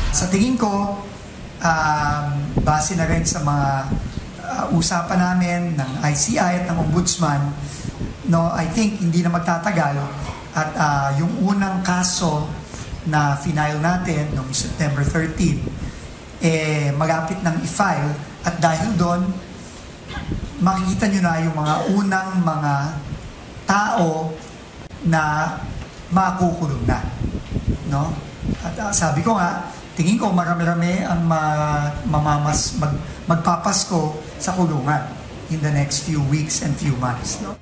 Sa tingin ko, base na rin sa mga usapan namin ng ICI at ng Ombudsman, no, I think hindi na magtatagal at yung unang kaso na final natin noong September 13, malapit nang i-file at dahil doon, makikita nyo na yung mga unang mga tao na makukulong na. No? At sabi ko nga, tingin ko marami-rami ang magpapasko sa kulungan in the next few weeks and few months. No?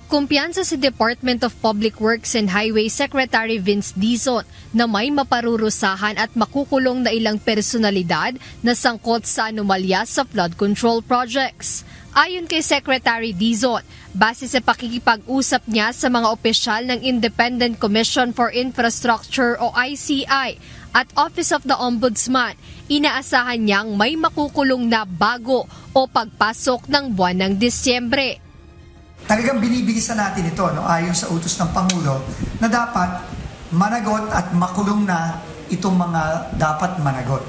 Kumpiyansa si Department of Public Works and Highway Secretary Vince Dizon na may maparurusahan at makukulong na ilang personalidad na sangkot sa anomalya sa flood control projects. Ayon kay Secretary Dizon, base sa pakikipag-usap niya sa mga opisyal ng Independent Commission for Infrastructure o ICI at Office of the Ombudsman, inaasahan niyang may makukulong na bago o pagpasok ng buwan ng Disyembre. Talagang binibigisan natin ito, no, ayon sa utos ng Pangulo, na dapat managot at makulong na itong mga dapat managot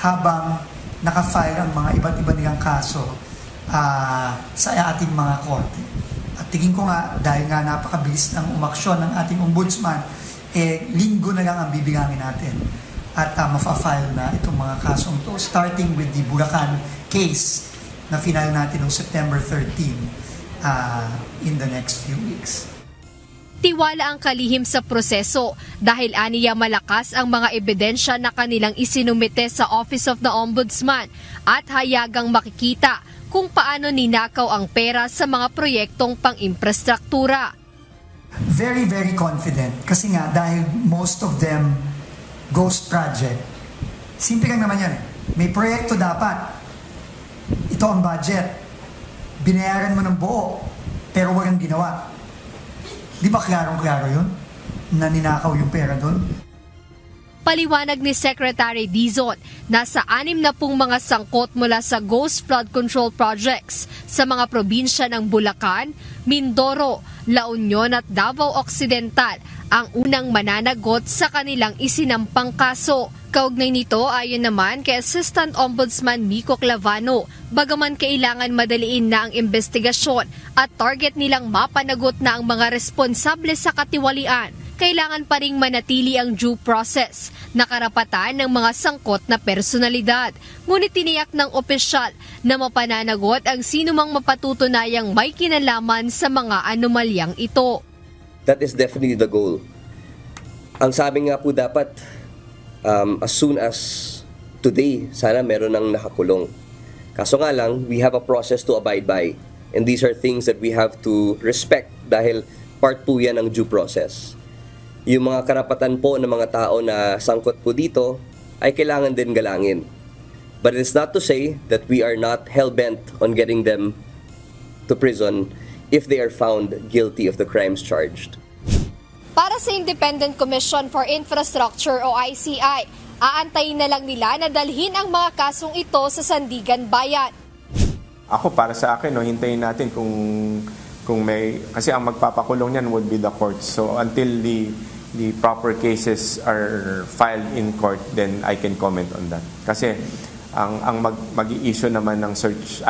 habang nakafile ang mga iba't iba nilang kaso sa ating mga korte. At tingin ko nga, dahil nga napakabilis ng umaksyon ng ating ombudsman, linggo na lang ang bibilangin natin at mafa-file na itong mga kasong ito, starting with the Bulacan case na final natin noong September 13 in the next few weeks. Tiwala ang kalihim sa proseso dahil aniya malakas ang mga ebidensya na kanilang isinumite sa Office of the Ombudsman at hayagang makikita kung paano ninakaw ang pera sa mga proyektong pang-imprastruktura. Very, very confident kasi nga dahil most of them ghost project. Simple lang naman yan. May proyekto dapat. Ito ang budget. Binayaran mo ng buo, pero walang ginawa. Di ba klarong-klaro yun? Na ninakaw yung pera doon? Paliwanag ni Secretary Dizon, nasa 60 mga sangkot mula sa Ghost Flood Control Projects sa mga probinsya ng Bulacan, Mindoro, La Union at Davao Occidental ang unang mananagot sa kanilang isinampang kaso. Kaugnay nito, ayon naman kay Assistant Ombudsman Miko Clavano, bagaman kailangan madaliin na ang investigasyon at target nilang mapanagot na ang mga responsable sa katiwalian, kailangan pa ring manatili ang due process na karapatan ng mga sangkot na personalidad. Ngunit tiniyak ng opisyal na mapananagot ang sinumang mapatutunayang may kinalaman sa mga anomalyang ito. That is definitely the goal. Ang sabi nga po dapat, as soon as today, sana meron nang nakakulong. Kaso nga lang, we have a process to abide by. And these are things that we have to respect dahil part po yan ng due process. Yung mga karapatan po ng mga tao na sangkot po dito ay kailangan din galangin. But it's not to say that we are not hell-bent on getting them to prison if they are found guilty of the crimes charged. Para sa Independent Commission for Infrastructure o ICI, aantayin na lang nila na dalhin ang mga kasong ito sa Sandigan Bayan. Ako, para sa akin, hintayin natin kung may, kasi ang magpapakulong niyan would be the courts. So until the proper cases are filed in court, then I can comment on that. Kasi ang mag-i-issue naman ng search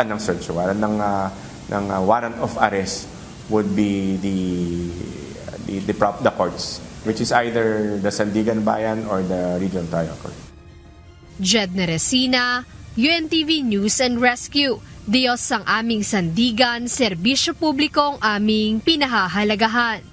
warrant, ng warrant of arrest would be the courts, which is either the Sandigan Bayan or the Regional Trial Court. Jed Neresina, UNTV News and Rescue. Diyos ang aming sandigan, serbisyo publiko ang aming pinahahalagahan.